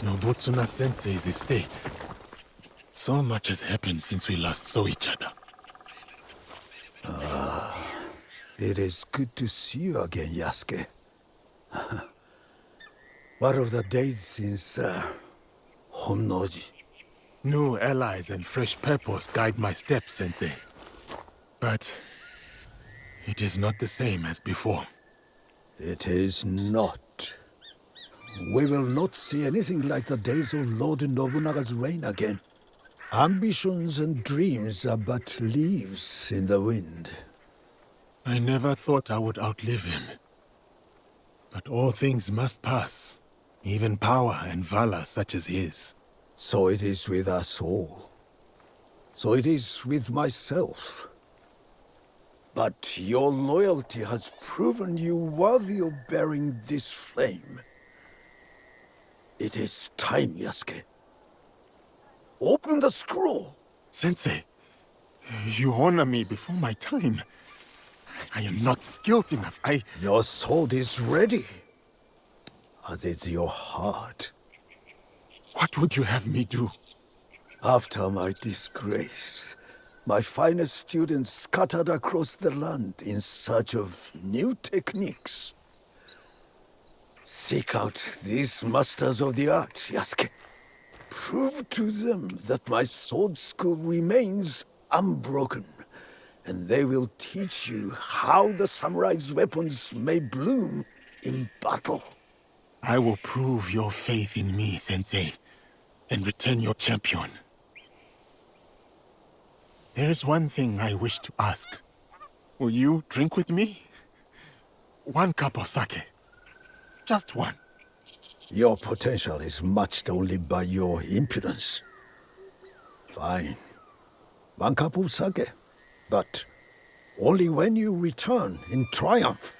Nobutsuna Sensei's estate. So much has happened since we last saw each other. It is good to see you again, Yasuke. What of the days since, Honnoji? New allies and fresh purpose guide my steps, Sensei. But it is not the same as before. It is not. We will not see anything like the days of Lord Nobunaga's reign again. Ambitions and dreams are but leaves in the wind. I never thought I would outlive him. But all things must pass, even power and valor such as his. So it is with us all. So it is with myself. But your loyalty has proven you worthy of bearing this flame. It is time, Yasuke. Open the scroll! Sensei, you honor me before my time. I am not skilled enough. Your sword is ready, as is your heart. What would you have me do? After my disgrace, my finest students scattered across the land in search of new techniques. Seek out these masters of the art, Yasuke. Prove to them that my sword school remains unbroken, and they will teach you how the samurai's weapons may bloom in battle. I will prove your faith in me, Sensei, and return your champion. There is one thing I wish to ask. Will you drink with me? 1 cup of sake. Just one. Your potential is matched only by your impudence. Fine. 1 cup of sake. But only when you return in triumph.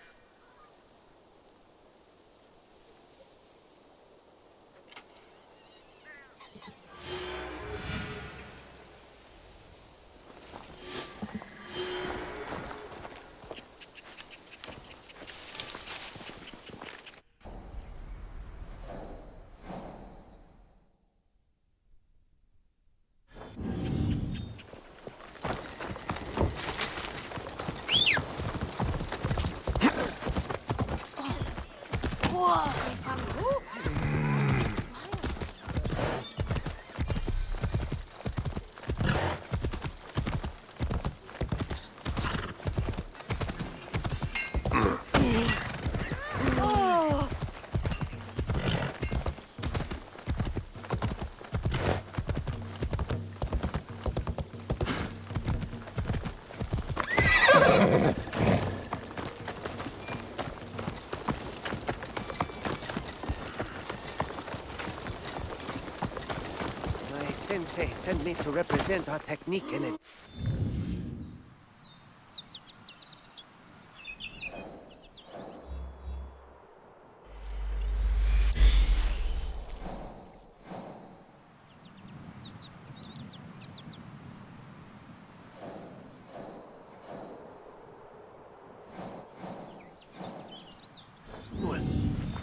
Sensei sent me to represent our technique in it.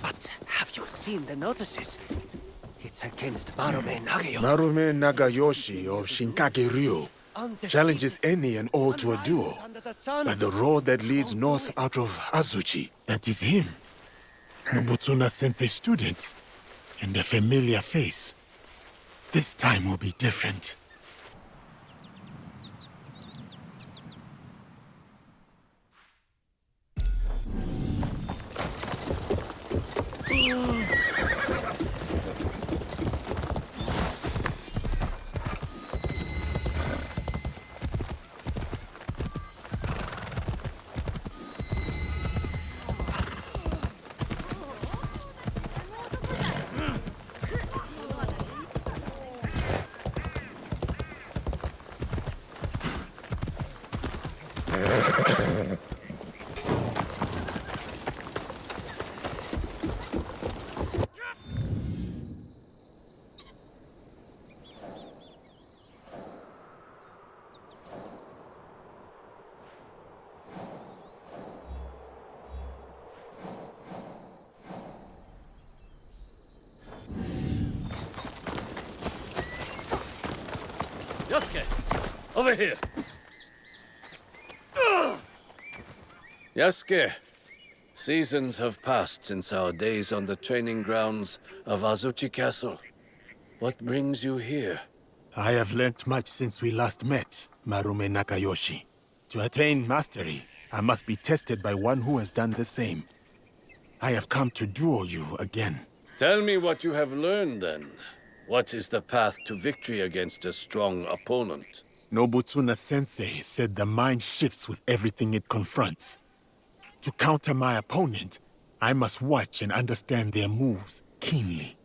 But have you seen the notices? It's against Marume Nagayoshi. Marume Nagayoshi of Shinkage Ryu challenges any and all to a duel by the road that leads north out of Azuchi. That is him. Nobutsuna Sensei student and a familiar face. This time will be different. Yasuke, over here. Yasuke, seasons have passed since our days on the training grounds of Azuchi Castle. What brings you here? I have learnt much since we last met, Marume Nakayoshi. To attain mastery, I must be tested by one who has done the same. I have come to duel you again. Tell me what you have learned, then. What is the path to victory against a strong opponent? Nobutsuna Sensei said the mind shifts with everything it confronts. To counter my opponent, I must watch and understand their moves keenly.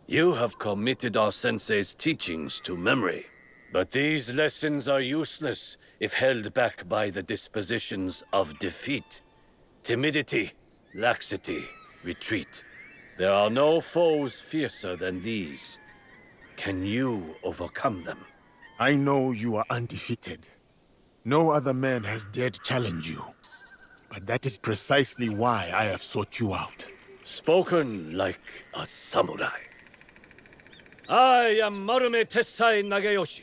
You have committed our sensei's teachings to memory. But these lessons are useless if held back by the dispositions of defeat. Timidity, laxity, retreat. There are no foes fiercer than these. Can you overcome them? I know you are undefeated. No other man has dared challenge you. But that is precisely why I have sought you out. Spoken like a samurai. I am Marume Tessai Nagayoshi,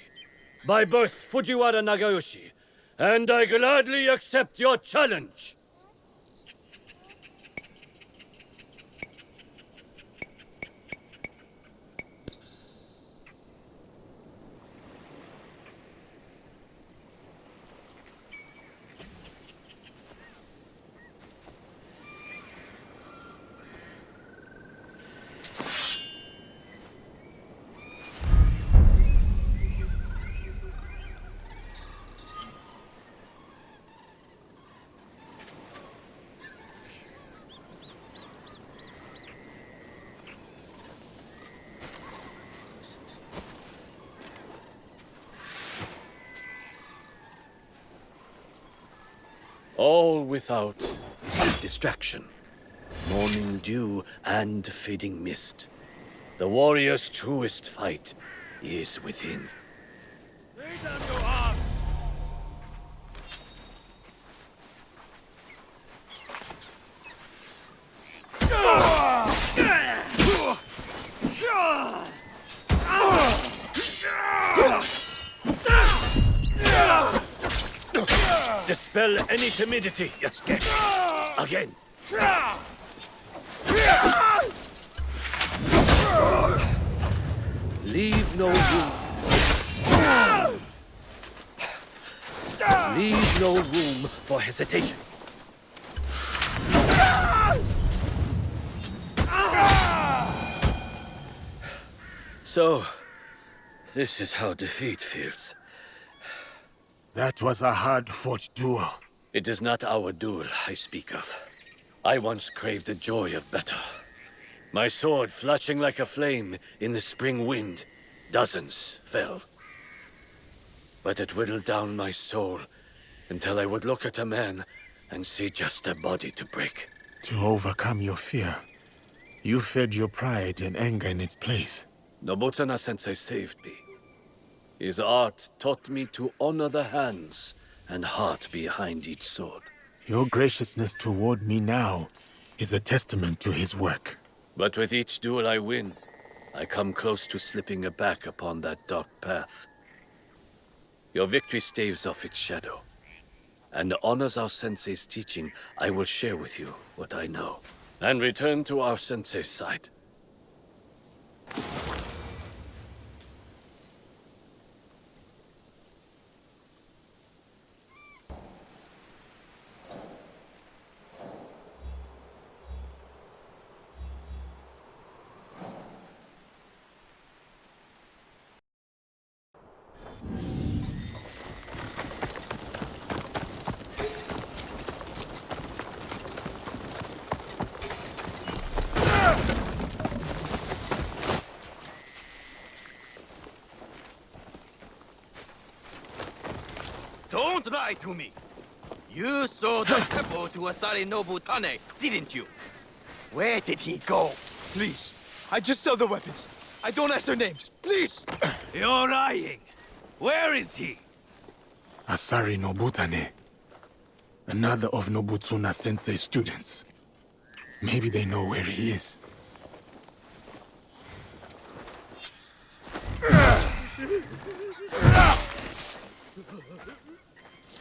by birth Fujiwara Nagayoshi, and I gladly accept your challenge. All without is distraction, morning dew and fading mist. The warrior's truest fight is within. Lay down your arms! Dispel any timidity, Yasuke. Again. Leave no room. Leave no room for hesitation. So, this is how defeat feels. That was a hard-fought duel. It is not our duel I speak of. I once craved the joy of battle. My sword flashing like a flame in the spring wind. Dozens fell. But it whittled down my soul until I would look at a man and see just a body to break. To overcome your fear, you fed your pride and anger in its place. Nobutsuna Sensei saved me. His art taught me to honor the hands and heart behind each sword. Your graciousness toward me now is a testament to his work. But with each duel I win, I come close to slipping back upon that dark path. Your victory staves off its shadow, and honors our sensei's teaching. I will share with you what I know, and return to our sensei's side. Don't lie to me! You sold the temple to Asari Nobutsuna, didn't you? Where did he go? Please, I just sell the weapons. I don't ask their names, please! You're lying! Where is he? Asari Nobutane. Another of Nobutsuna Sensei's students. Maybe they know where he is.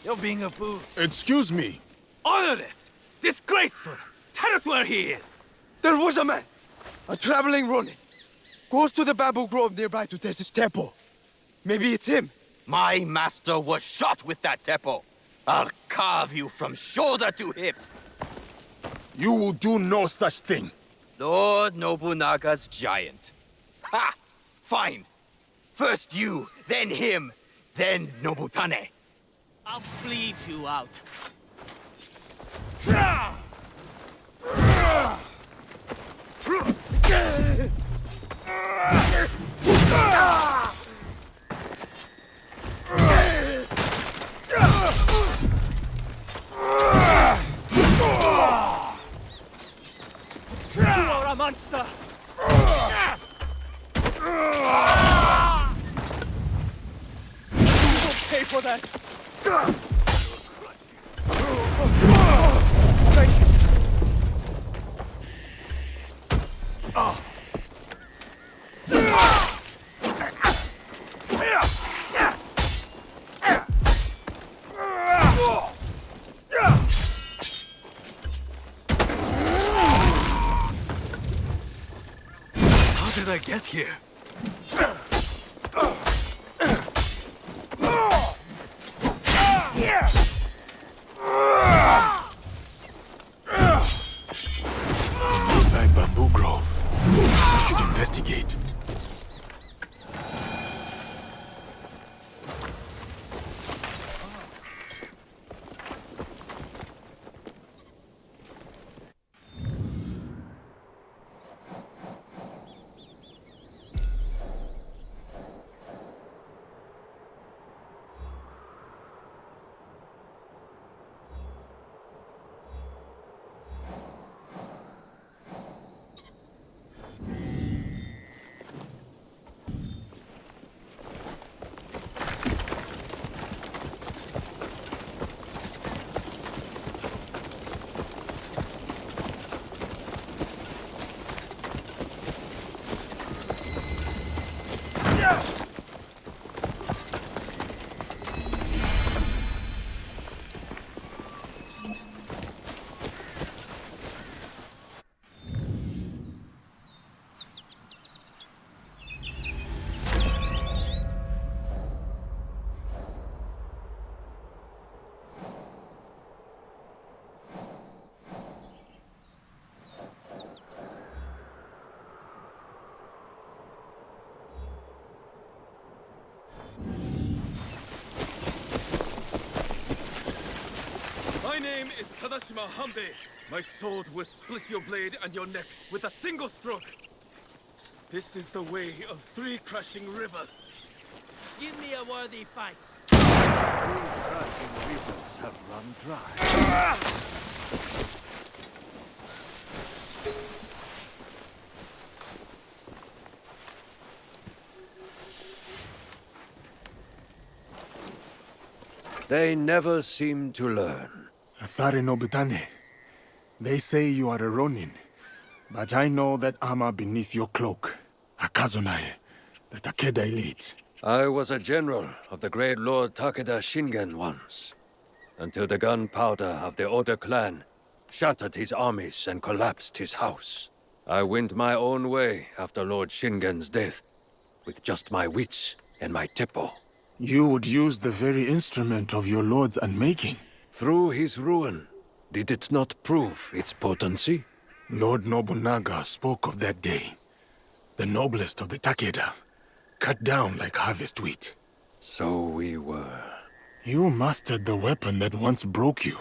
You're being a fool. Excuse me. Honorless! Disgraceful! Tell us where he is! There was a man, a traveling Ronin. Goes to the bamboo grove nearby to test his tempo. Maybe it's him. My master was shot with that teppo. I'll carve you from shoulder to hip. You will do no such thing. Lord Nobunaga's giant. Ha! Fine. First you, then him, then Nobutane. I'll bleed you out. You are a monster! You will pay for that. Thank you. How did I get here? By Bamboo Grove. I should investigate. My name is Tadashima Hanbei. My sword will split your blade and your neck with a single stroke. This is the way of 3 crashing rivers. Give me a worthy fight. 3 crashing rivers have run dry. They never seem to learn. Asari Nobutane. They say you are a Ronin. But I know that armor beneath your cloak. Akazunae, the Takeda elite. I was a general of the great Lord Takeda Shingen once, until the gunpowder of the Oda clan shattered his armies and collapsed his house. I went my own way after Lord Shingen's death, with just my wits and my teppo. You would use the very instrument of your lord's unmaking. Through his ruin, did it not prove its potency? Lord Nobunaga spoke of that day. The noblest of the Takeda, cut down like harvest wheat. So we were. You mastered the weapon that once broke you.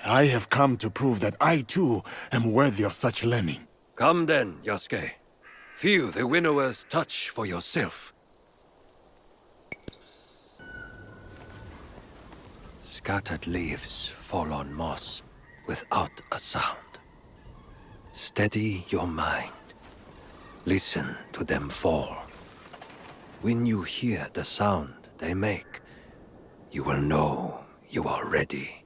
I have come to prove that I too am worthy of such learning. Come then, Yasuke. Feel the winnower's touch for yourself. Scattered leaves fall on moss without a sound. Steady your mind. Listen to them fall. When you hear the sound they make, you will know you are ready.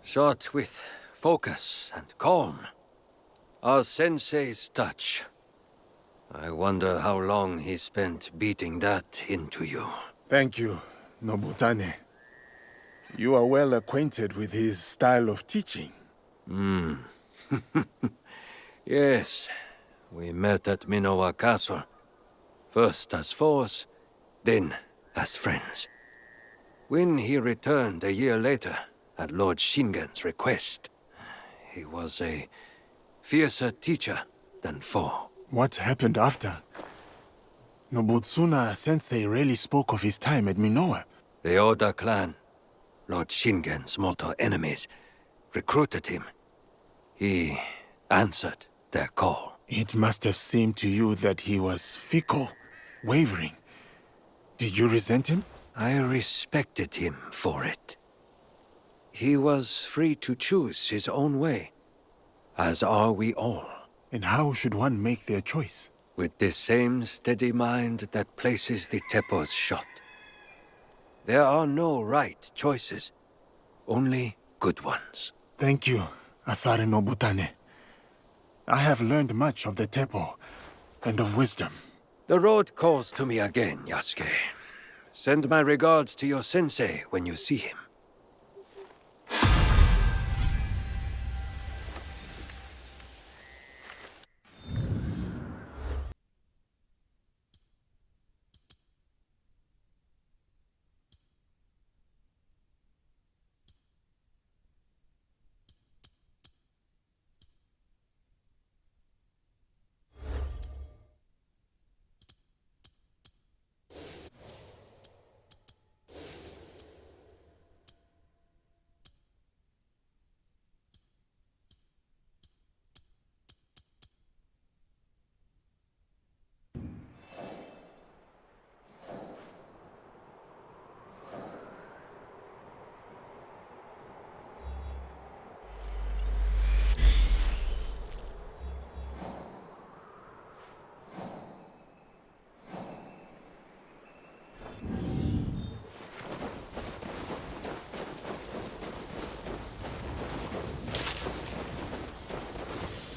Shot with focus and calm. Our sensei's touch. I wonder how long he spent beating that into you. Thank you, Nobutane. You are well acquainted with his style of teaching. Yes, we met at Minowa Castle. First as foes, then as friends. When he returned a year later, at Lord Shingen's request, he was a fiercer teacher than foe. What happened after? Nobutsuna sensei rarely spoke of his time at Minowa. The Oda clan, Lord Shingen's mortal enemies, recruited him. He answered their call. It must have seemed to you that he was fickle, wavering. Did you resent him? I respected him for it. He was free to choose his own way, as are we all. And how should one make their choice? With the same steady mind that places the Teppo's shot. There are no right choices, only good ones. Thank you, Asare Nobutane. I have learned much of the Teppo and of wisdom. The road calls to me again, Yasuke. Send my regards to your sensei when you see him.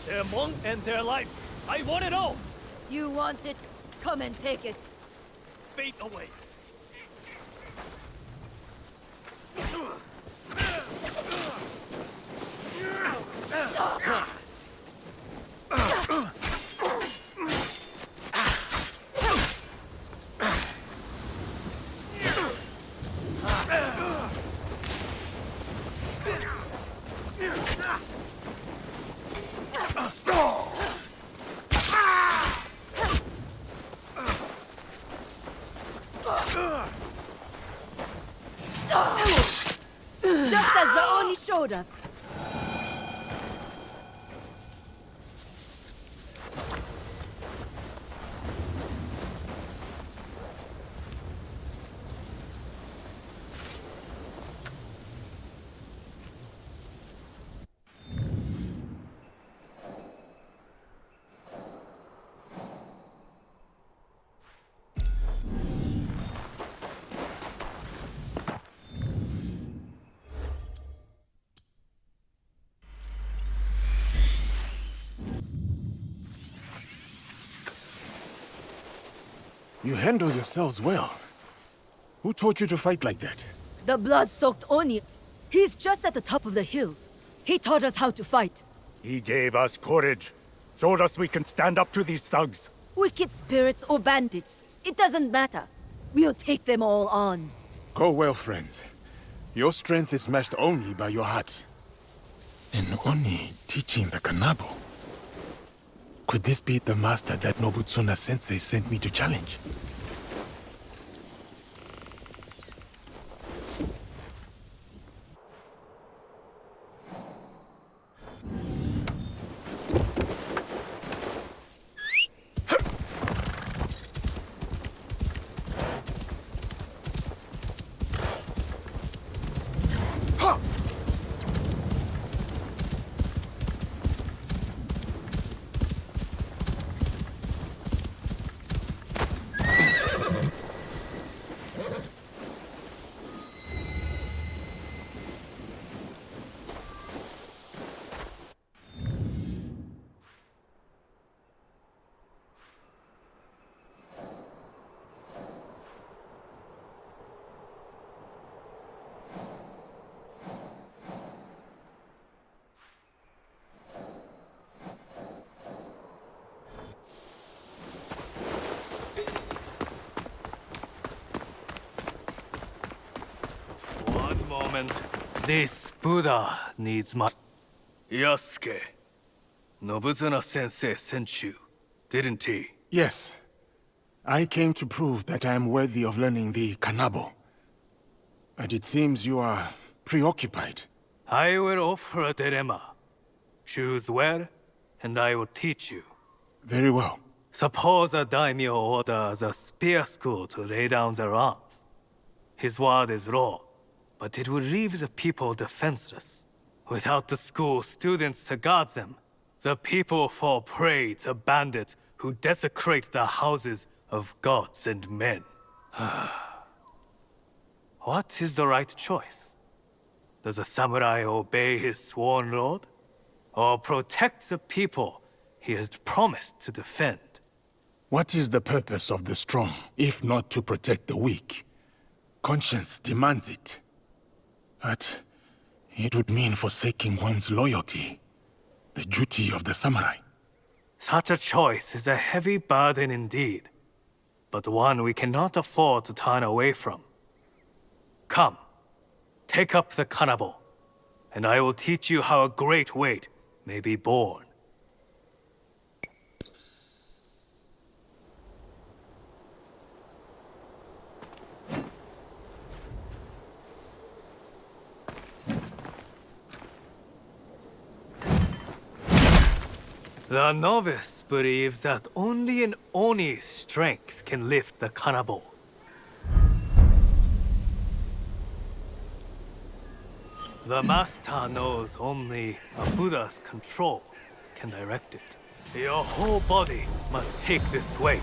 Their monk and their lives. I want it all! You want it? Come and take it. Fate awaits. Just as the Oni showed us. You handle yourselves well. Who taught you to fight like that? The blood-soaked Oni. He's just at the top of the hill. He taught us how to fight. He gave us courage. Showed us we can stand up to these thugs. Wicked spirits or bandits. It doesn't matter. We'll take them all on. Go well, friends. Your strength is matched only by your heart. And Oni teaching the Kanabo. Could this be the master that Nobutsuna sensei sent me to challenge? This Buddha needs my... Yasuke. Nobutsuna sensei sent you, didn't he? Yes. I came to prove that I am worthy of learning the Kanabo. But it seems you are preoccupied. I will offer a dilemma. Choose where, and I will teach you. Very well. Suppose a daimyo orders a spear school to lay down their arms. His word is law, but it will leave the people defenseless. Without the school students to guard them, the people fall prey to bandits who desecrate the houses of gods and men. What is the right choice? Does a samurai obey his sworn lord? Or protect the people he has promised to defend? What is the purpose of the strong, if not to protect the weak? Conscience demands it. But it would mean forsaking one's loyalty, the duty of the samurai. Such a choice is a heavy burden indeed, but one we cannot afford to turn away from. Come, take up the kanabo, and I will teach you how a great weight may be borne. The novice believes that only an Oni's strength can lift the kanabo. The master knows only a Buddha's control can direct it. Your whole body must take this weight.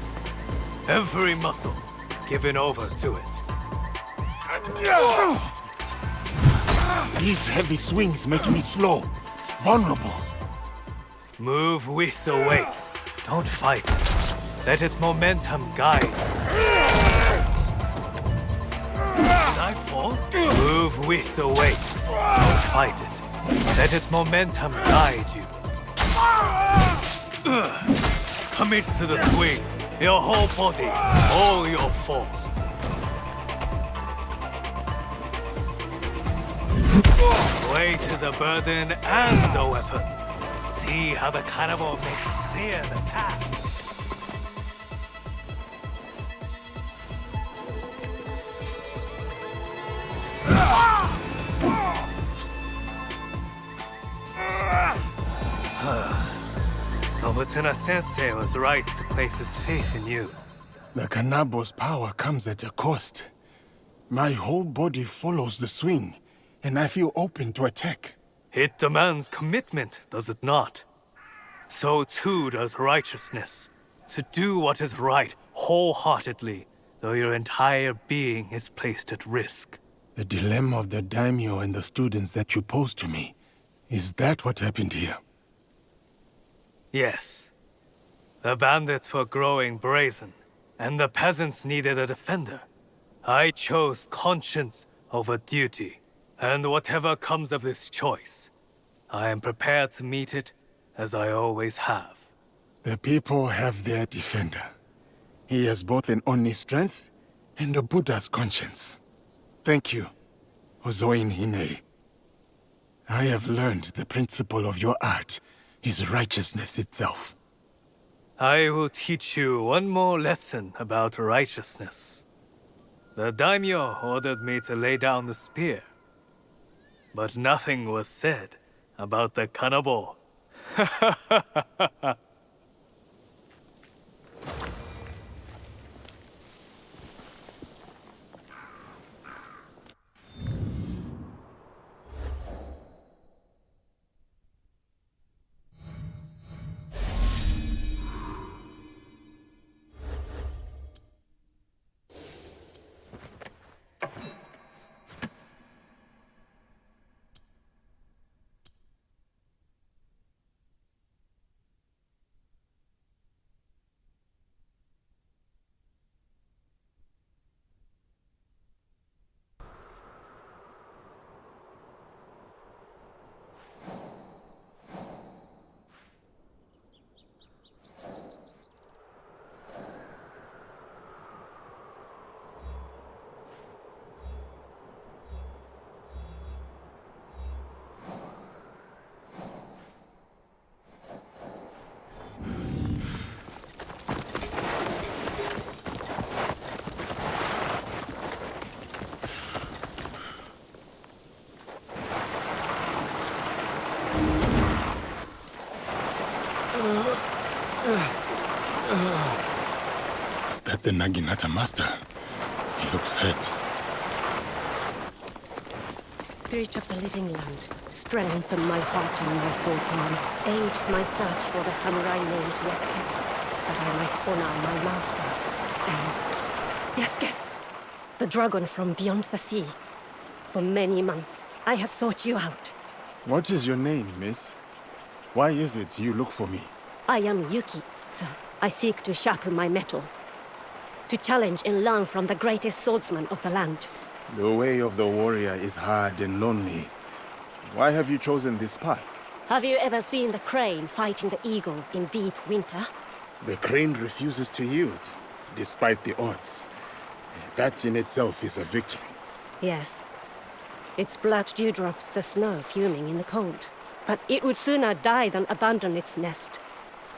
Every muscle given over to it. These heavy swings make me slow, vulnerable. Move with the weight. Don't fight it. Let its momentum guide. As I fall, move with the weight. Don't fight it. Let its momentum guide you. Commit to the swing. Your whole body, all your force. Weight is a burden and a weapon. See how the kanabo makes clear the path. Nobutsuna sensei was right to place his faith in you. The Kanabo's power comes at a cost. My whole body follows the swing, and I feel open to attack. It demands commitment, does it not? So too does righteousness. To do what is right wholeheartedly, though your entire being is placed at risk. The dilemma of the daimyo and the students that you posed to me, is that what happened here? Yes. The bandits were growing brazen, and the peasants needed a defender. I chose conscience over duty, and whatever comes of this choice, I am prepared to meet it as I always have. The people have their defender. He has both an Oni strength and a Buddha's conscience. Thank you, Ozoin Hine. I have learned the principle of your art is righteousness itself. I will teach you one more lesson about righteousness. The daimyo ordered me to lay down the spear, but nothing was said about the kanabo. Is that the Naginata master? He looks hurt. Spirit of the living land, strengthen my heart and my soul palm. Aid my search for the samurai named Yasuke, that I might honor my master. And Yasuke, the dragon from beyond the sea. For many months, I have sought you out. What is your name, miss? Why is it you look for me? I am Yuki, sir. I seek to sharpen my mettle. To challenge and learn from the greatest swordsman of the land. The way of the warrior is hard and lonely. Why have you chosen this path? Have you ever seen the crane fighting the eagle in deep winter? The crane refuses to yield, despite the odds. That in itself is a victory. Yes. Its blood dewdrops the snow fuming in the cold. But it would sooner die than abandon its nest.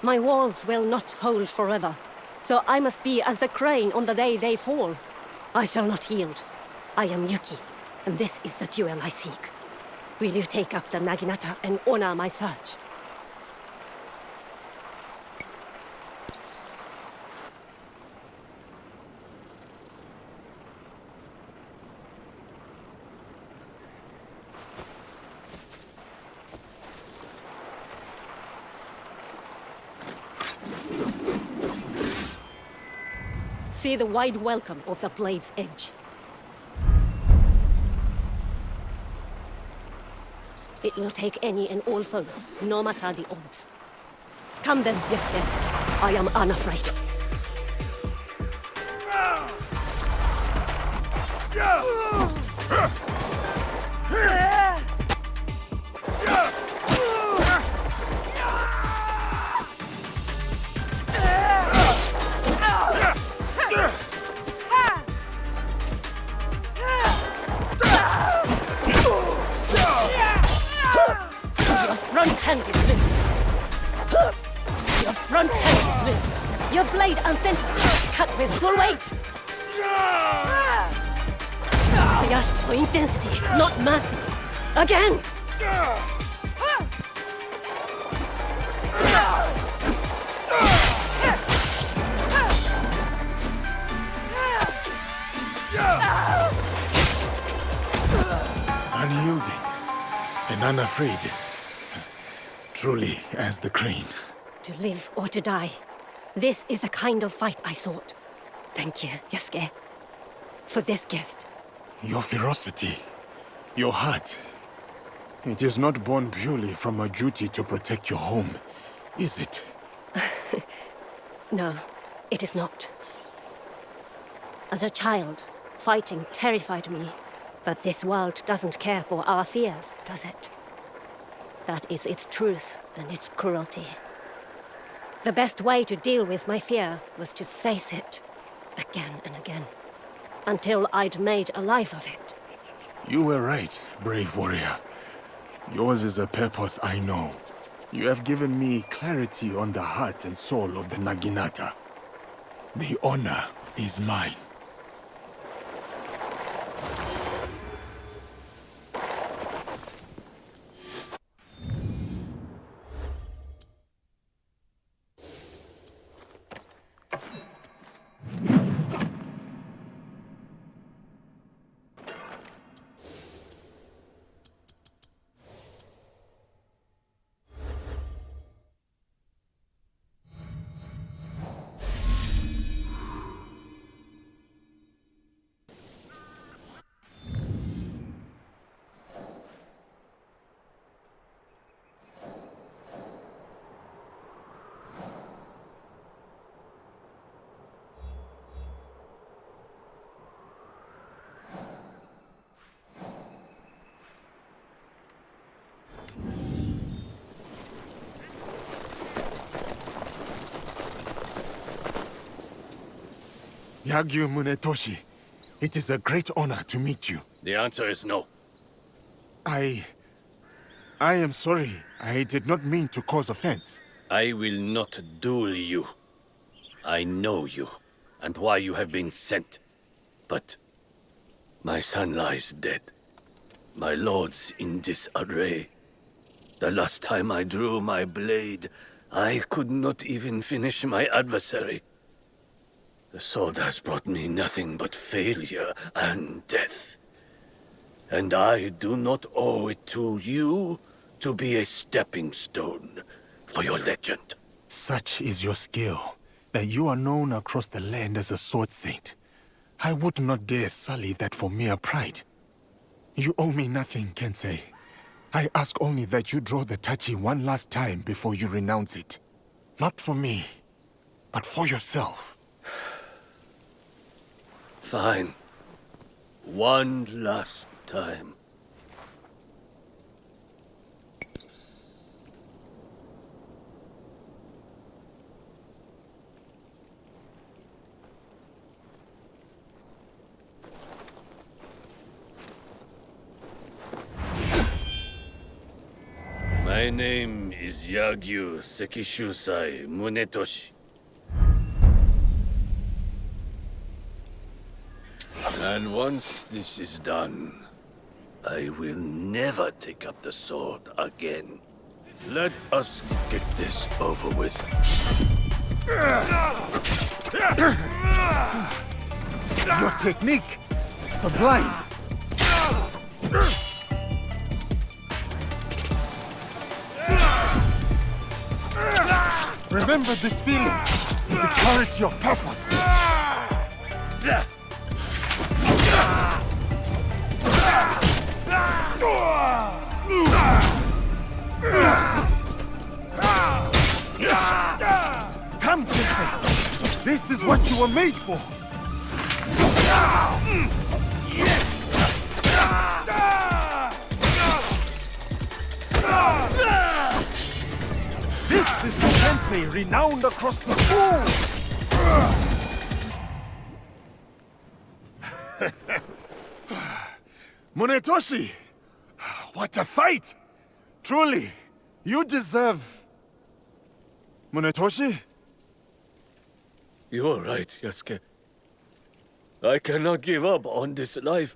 My walls will not hold forever. So I must be as the crane on the day they fall. I shall not yield. I am Yuki, and this is the jewel I seek. Will you take up the Naginata and honor my search? See the wide welcome of the blade's edge. It will take any and all foes, no matter the odds. Come then, Yasuke. I am unafraid. Front hand is loose. Your front hand is loose. Your blade uncentered. Cut with full weight. I asked for intensity, not mercy. Again! Unyielding and unafraid. Truly as the crane. To live or to die. This is the kind of fight I sought. Thank you, Yasuke, for this gift. Your ferocity, your heart. It is not born purely from a duty to protect your home, is it? No, it is not. As a child, fighting terrified me. But this world doesn't care for our fears, does it? That is its truth and its cruelty. The best way to deal with my fear was to face it, again and again, until I'd made a life of it. You were right, brave warrior. Yours is a purpose I know. You have given me clarity on the heart and soul of the Naginata. The honor is mine. Yagyu Munetoshi, it is a great honor to meet you. The answer is no. I am sorry. I did not mean to cause offense. I will not duel you. I know you, and why you have been sent. But my son lies dead. My lords in disarray. The last time I drew my blade, I could not even finish my adversary. The sword has brought me nothing but failure and death. And I do not owe it to you to be a stepping stone for your legend. Such is your skill, that you are known across the land as a sword saint. I would not dare sully that for mere pride. You owe me nothing, Kensei. I ask only that you draw the tachi one last time before you renounce it. Not for me, but for yourself. Fine. One last time. My name is Yagyu Sekishusai Munetoshi. And once this is done, I will never take up the sword again. Let us get this over with. Your technique, sublime. Remember this feeling, the clarity of purpose. Come, Kensei. This is what you were made for. This is the Kensei renowned across the school. Munetoshi, what a fight! Truly, you deserve... Munetoshi? You are right, Yasuke. I cannot give up on this life.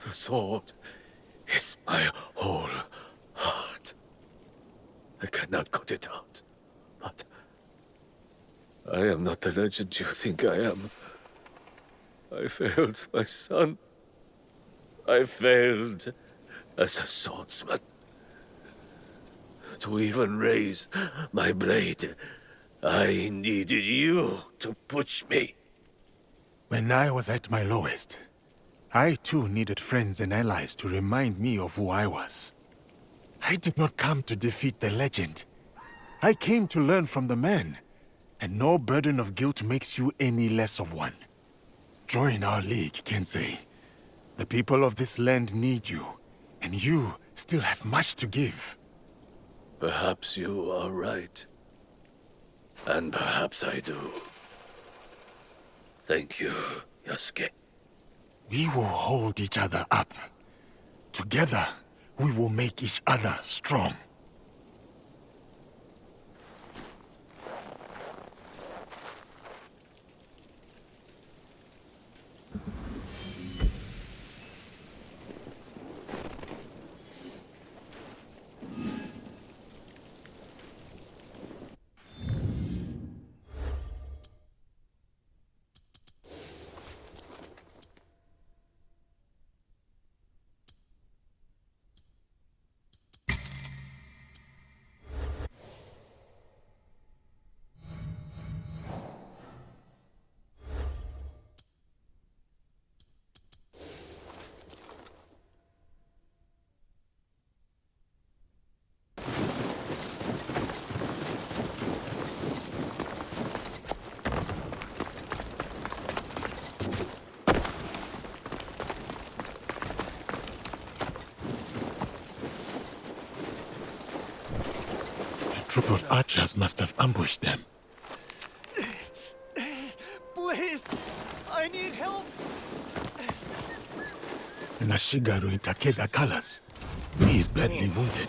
The sword is my whole heart. I cannot cut it out. But I am not the legend you think I am. I failed my son. I failed as a swordsman. To even raise my blade, I needed you to push me. When I was at my lowest, I too needed friends and allies to remind me of who I was. I did not come to defeat the legend. I came to learn from the man, and no burden of guilt makes you any less of one. join our league, Kensei. The people of this land need you, and you still have much to give. Perhaps you are right. And perhaps I do. Thank you, Yosuke. We will hold each other up. Together, we will make each other strong. A troop of archers must have ambushed them. Please! I need help! And Ashigaru in Takeda colors. He is badly wounded.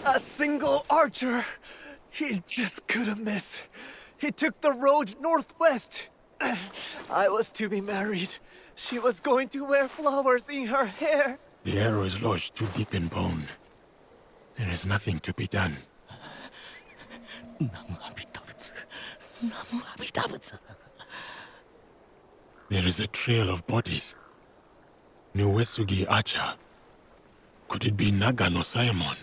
A single archer! He just couldn't miss. He took the road northwest. I was to be married. She was going to wear flowers in her hair. The arrow is lodged too deep in bone. There is nothing to be done. There is a trail of bodies. New Uesugi Archer. Could it be Nagano Saemon?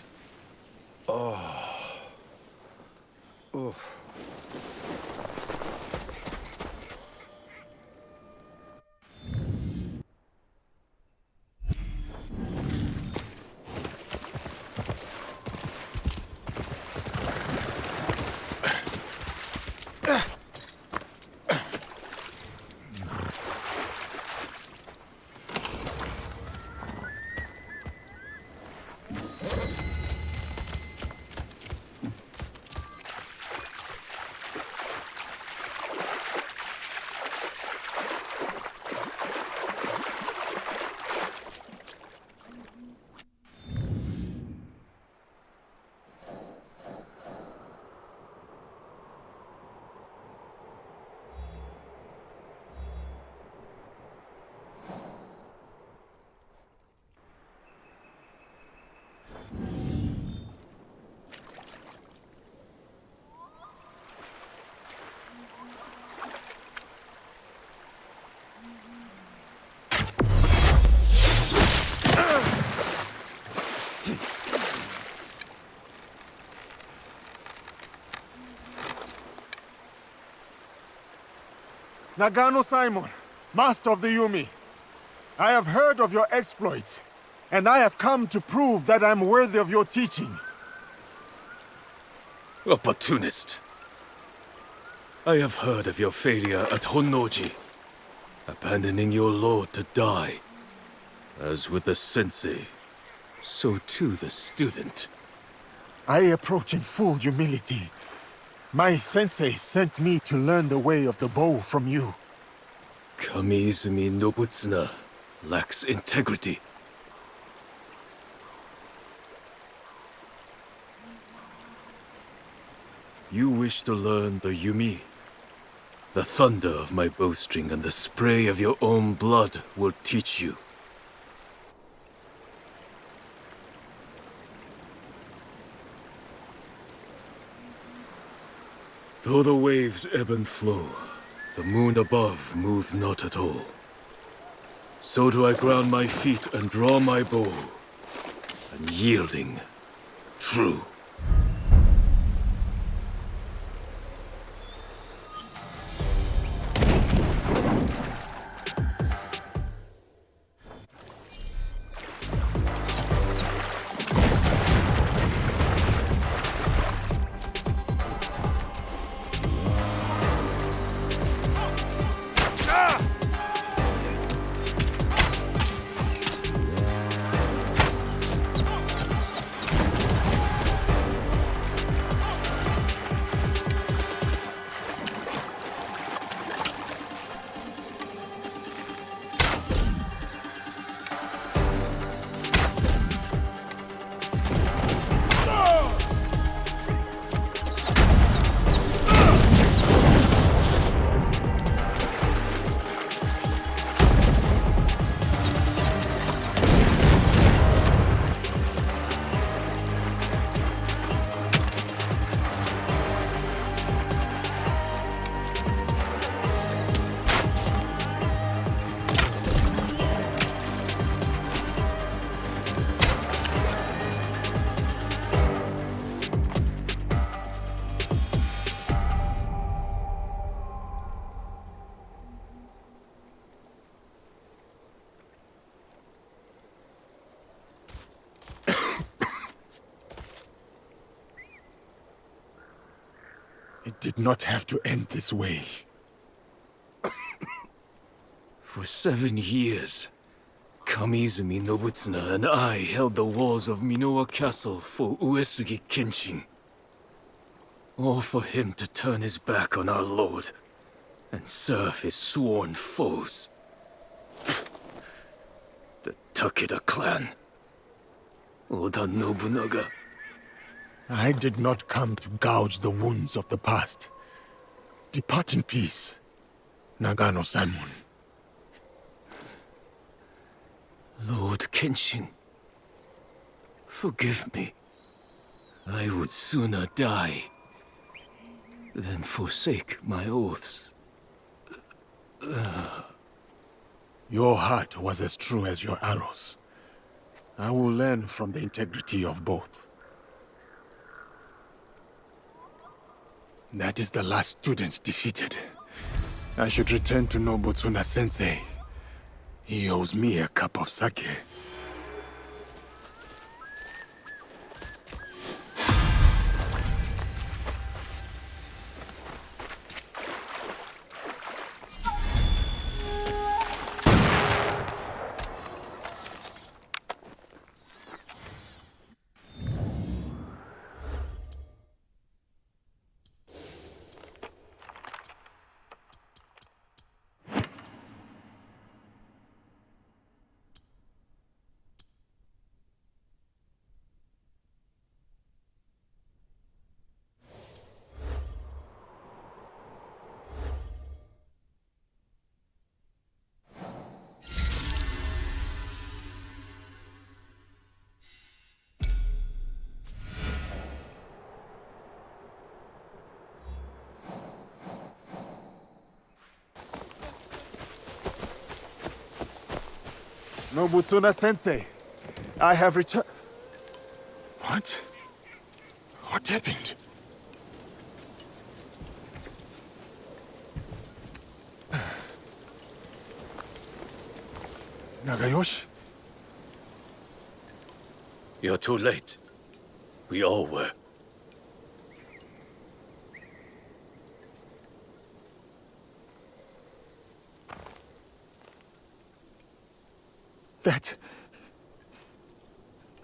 Nagano Simon, master of the Yumi. I have heard of your exploits, and I have come to prove that I'm worthy of your teaching. Opportunist. I have heard of your failure at Honnoji, abandoning your lord to die. As with the sensei, so too the student. I approach in full humility. My sensei sent me to learn the way of the bow from you. Kamiizumi Nobutsuna lacks integrity. You wish to learn the Yumi? The thunder of my bowstring and the spray of your own blood will teach you. Though the waves ebb and flow, the moon above moves not at all. So do I ground my feet and draw my bow. Unyielding, true. It did not have to end this way. For 7 years, Kamizumi Nobutsuna and I held the walls of Minowa Castle for Uesugi Kenshin. All for him to turn his back on our lord and serve his sworn foes. The Takeda clan. Oda Nobunaga. I did not come to gouge the wounds of the past. Depart in peace, Nagano-sanmun. Lord Kenshin, forgive me. I would sooner die than forsake my oaths. Your heart was as true as your arrows. I will learn from the integrity of both. That is the last student defeated. I should return to Nobutsuna-sensei. He owes me a cup of sake. Nobutsuna-sensei, I have returned... What? What happened? Nagayoshi? You're too late. We all were. That...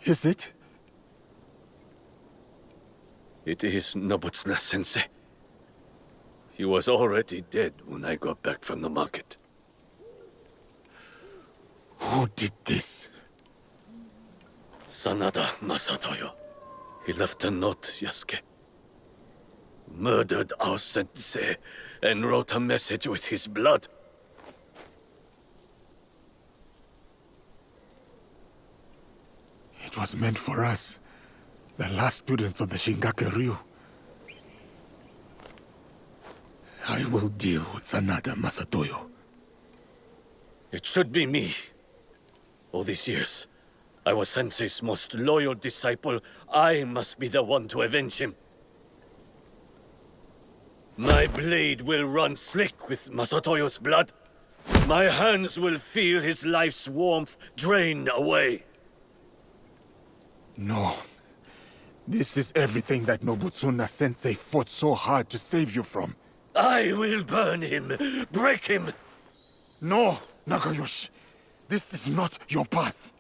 is it? It is Nobutsuna-sensei. He was already dead when I got back from the market. Who did this? Sanada Masatoyo. He left a note, Yasuke. Murdered our sensei and wrote a message with his blood. It was meant for us, the last students of the Shingake Ryu. I will deal with Sanada Masatoyo. It should be me. All these years, I was Sensei's most loyal disciple. I must be the one to avenge him. My blade will run slick with Masatoyo's blood. My hands will feel his life's warmth drain away. No. This is everything that Nobutsuna Sensei fought so hard to save you from. I will burn him, break him. No, Nagayoshi. This is not your path.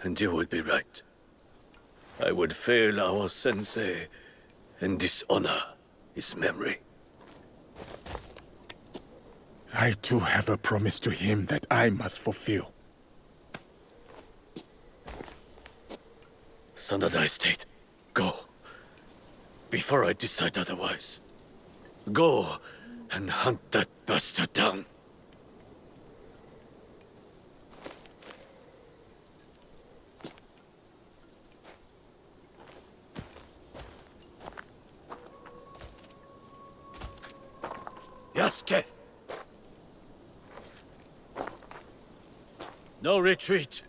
And you would be right. I would fail our sensei and dishonor his memory. I too have a promise to him that I must fulfill. Sanada Estate, go. Before I decide otherwise. Go and hunt that bastard down. Yasuke! No retreat.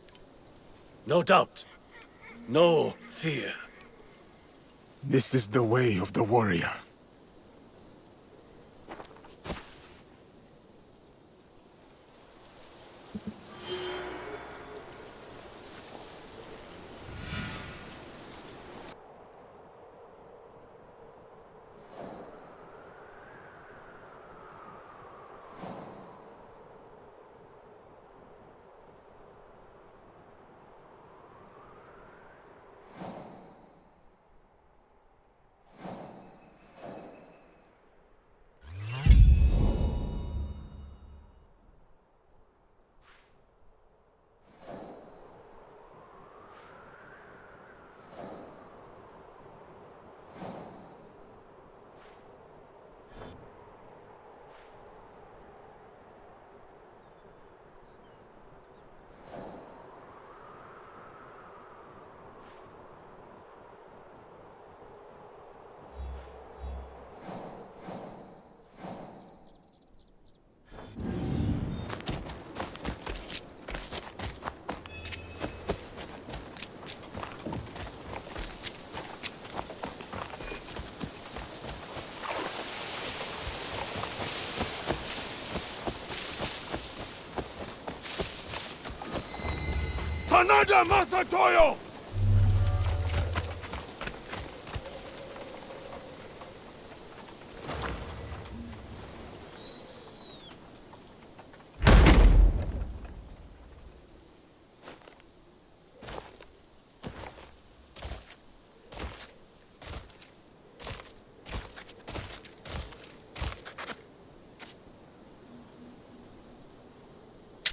No doubt. No fear. This is the way of the warrior. Sanada Masatoyo!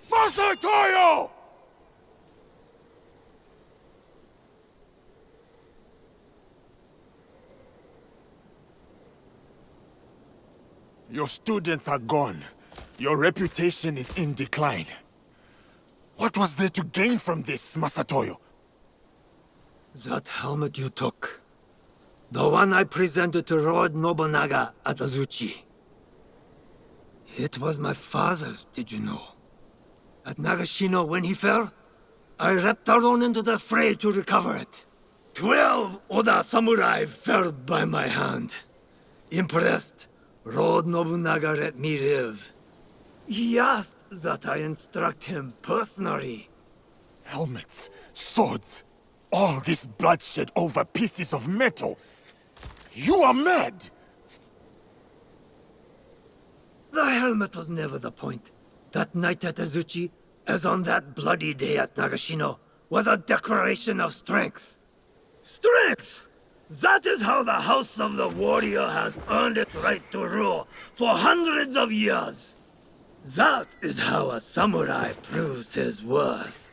Masatoyo! Your students are gone. Your reputation is in decline. What was there to gain from this, Masatoyo? That helmet you took. The one I presented to Lord Nobunaga at Azuchi. It was my father's, did you know? At Nagashino, when he fell, I leapt alone into the fray to recover it. 12 Oda samurai fell by my hand. Impressed, Lord Nobunaga let me live. He asked that I instruct him personally. Helmets, swords, all this bloodshed over pieces of metal. You are mad! The helmet was never the point. That night at Azuchi, as on that bloody day at Nagashino, was a declaration of strength. Strength! That is how the House of the Warrior has earned its right to rule for hundreds of years. That is how a samurai proves his worth.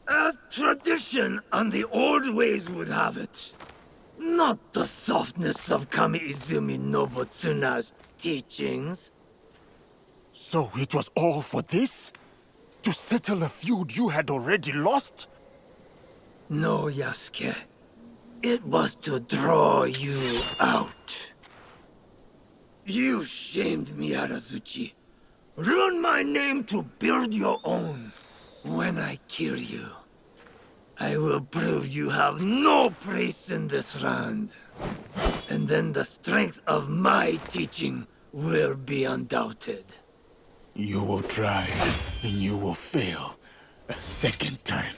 As tradition and the old ways would have it. Not the softness of Kami-Izumi Nobutsuna's teachings. So it was all for this? To settle a feud you had already lost? No, Yasuke. It was to draw you out. You shamed me, Arazuchi. Ruined my name to build your own. When I kill you, I will prove you have no place in this land. And then the strength of my teaching will be undoubted. You will try, and you will fail a second time.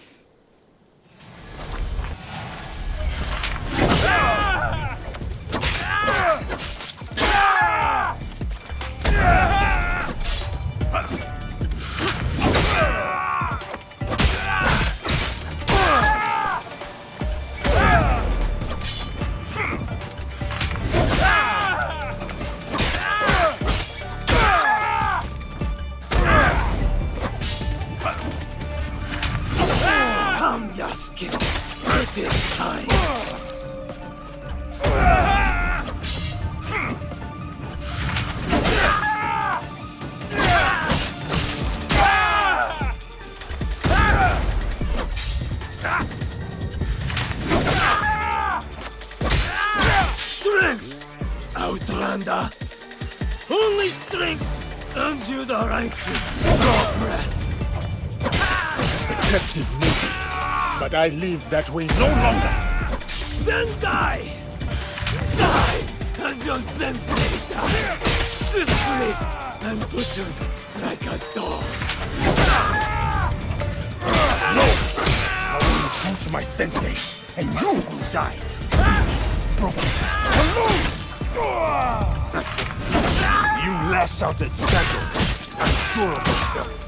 Come, Yasuke. It is time. Strength! Outlander! Only strength earns you the rank draw breath. Captive maybe, but I live that way no longer. Then die! Die as your sensei died! Disgraced and butchered like a dog. No! I will punch my sensei, and you will die. Broken. Alone! You lash out at shadows. I'm sure of myself.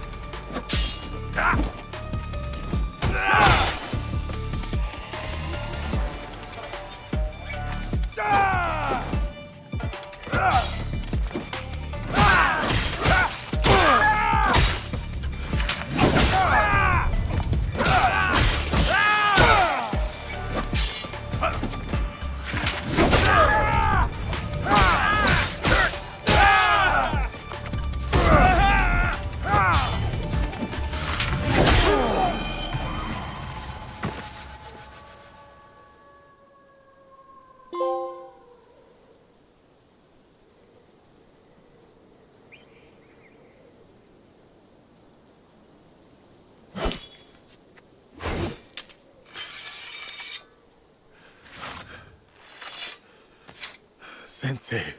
Sensei,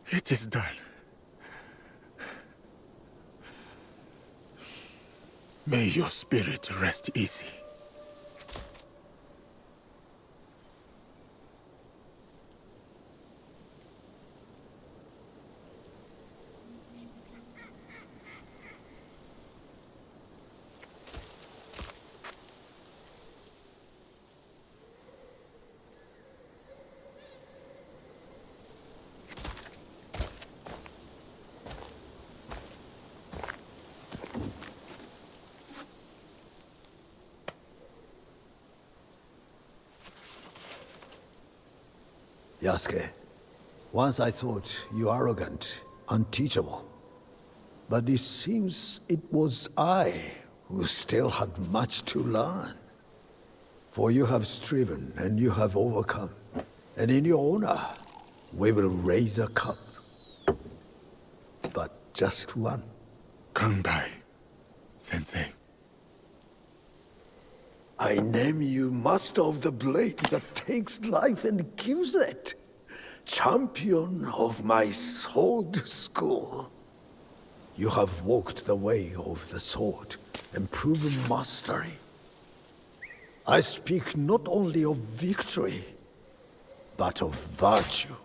it is done. May your spirit rest easy. Yasuke, once I thought you arrogant, unteachable. But it seems it was I who still had much to learn. For you have striven and you have overcome. And in your honor, we will raise a cup. But just one. Come by, Sensei. I name you Master of the Blade that takes life and gives it. Champion of my sword school. You have walked the way of the sword and proven mastery. I speak not only of victory, but of virtue.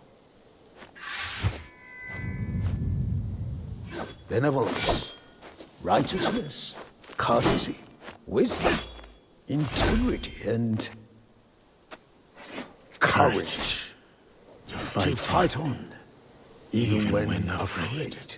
Benevolence, righteousness, courtesy, wisdom, integrity, and courage. To fight on, even when afraid.